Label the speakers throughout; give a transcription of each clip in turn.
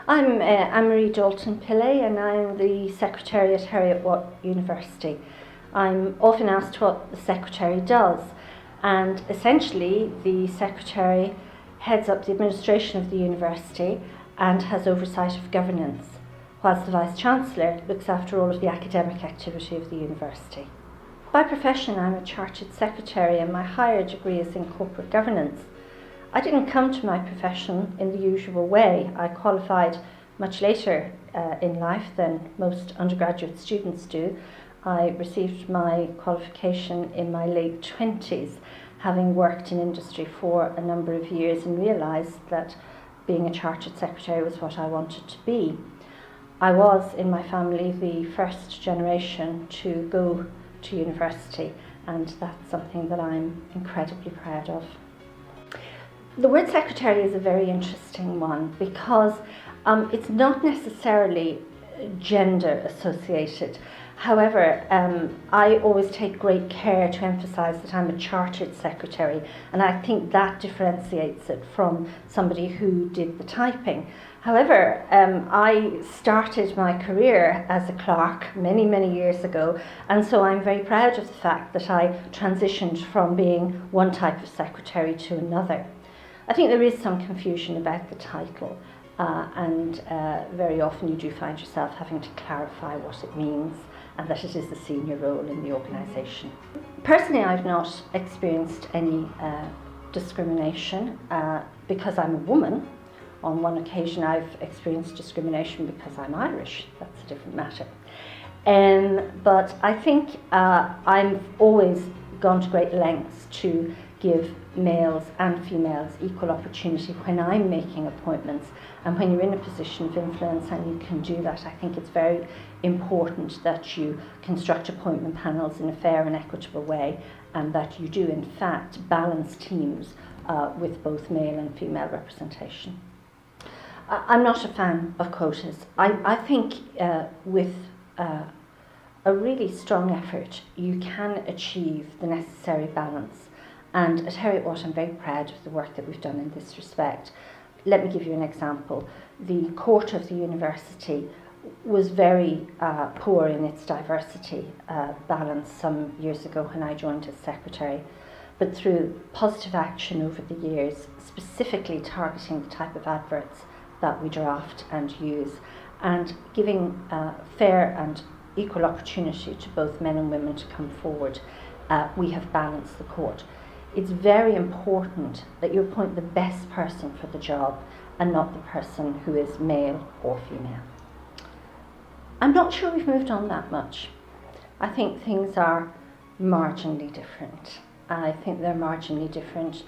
Speaker 1: I'm Anne-Marie Dalton-Pillay and I'm the Secretary at Heriot Watt University. I'm often asked what the Secretary does, and essentially the Secretary heads up the administration of the university and has oversight of governance, whilst the Vice-Chancellor looks after all of the academic activity of the university. By profession, I'm a Chartered Secretary and my higher degree is in corporate governance. I didn't come to my profession in the usual way. I qualified much later in life than most undergraduate students do. I received my qualification in my late 20s, having worked in industry for a number of years and realised that being a Chartered Secretary was what I wanted to be. I was, in my family, the first generation to go to university, and that's something that I'm incredibly proud of. The word secretary is a very interesting one because it's not necessarily gender associated. However, I always take great care to emphasise that I'm a chartered secretary, and I think that differentiates it from somebody who did the typing. However, I started my career as a clerk many years ago, and so I'm very proud of the fact that I transitioned from being one type of secretary to another. I think there is some confusion about the title, and very often you do find yourself having to clarify what it means and that it is a senior role in the organisation. Personally, I've not experienced any discrimination because I'm a woman. On one occasion I've experienced discrimination because I'm Irish. That's a different matter. But I think I've always gone to great lengths to give males and females equal opportunity when I'm making appointments, and when you're in a position of influence and you can do that, I think it's very important that you construct appointment panels in a fair and equitable way, and that you do in fact balance teams with both male and female representation. I'm not a fan of quotas. I think with a really strong effort you can achieve the necessary balance. And at Heriot Watt, I'm very proud of the work that we've done in this respect. Let me give you an example. The court of the university was very poor in its diversity balance some years ago when I joined as secretary. But through positive action over the years, specifically targeting the type of adverts that we draft and use, and giving fair and equal opportunity to both men and women to come forward, we have balanced the court. It's very important that you appoint the best person for the job and not the person who is male or female. I'm not sure we've moved on that much. I think things are marginally different. I think they're marginally different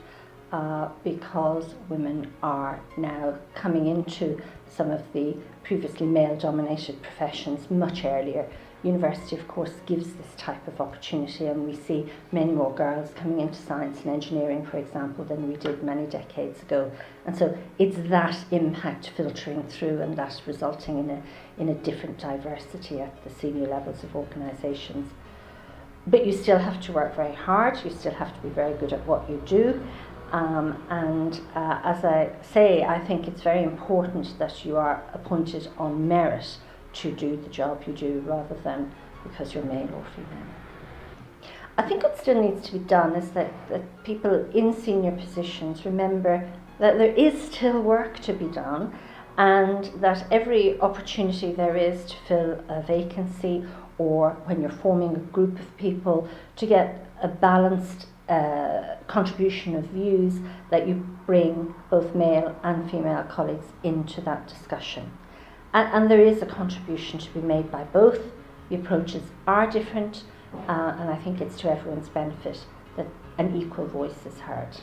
Speaker 1: because women are now coming into some of the previously male-dominated professions much earlier. University, of course, gives this type of opportunity, and we see many more girls coming into science and engineering, for example, than we did many decades ago. And so it's that impact filtering through and that resulting in a different diversity at the senior levels of organisations. But you still have to work very hard, you still have to be very good at what you do. As I say, I think it's very important that you are appointed on merit to do the job you do rather than because you're male or female. I think what still needs to be done is that people in senior positions remember that there is still work to be done, and that every opportunity there is to fill a vacancy, or when you're forming a group of people, to get a balanced contribution of views, that you bring both male and female colleagues into that discussion. And there is a contribution to be made by both. The approaches are different, and I think it's to everyone's benefit that an equal voice is heard.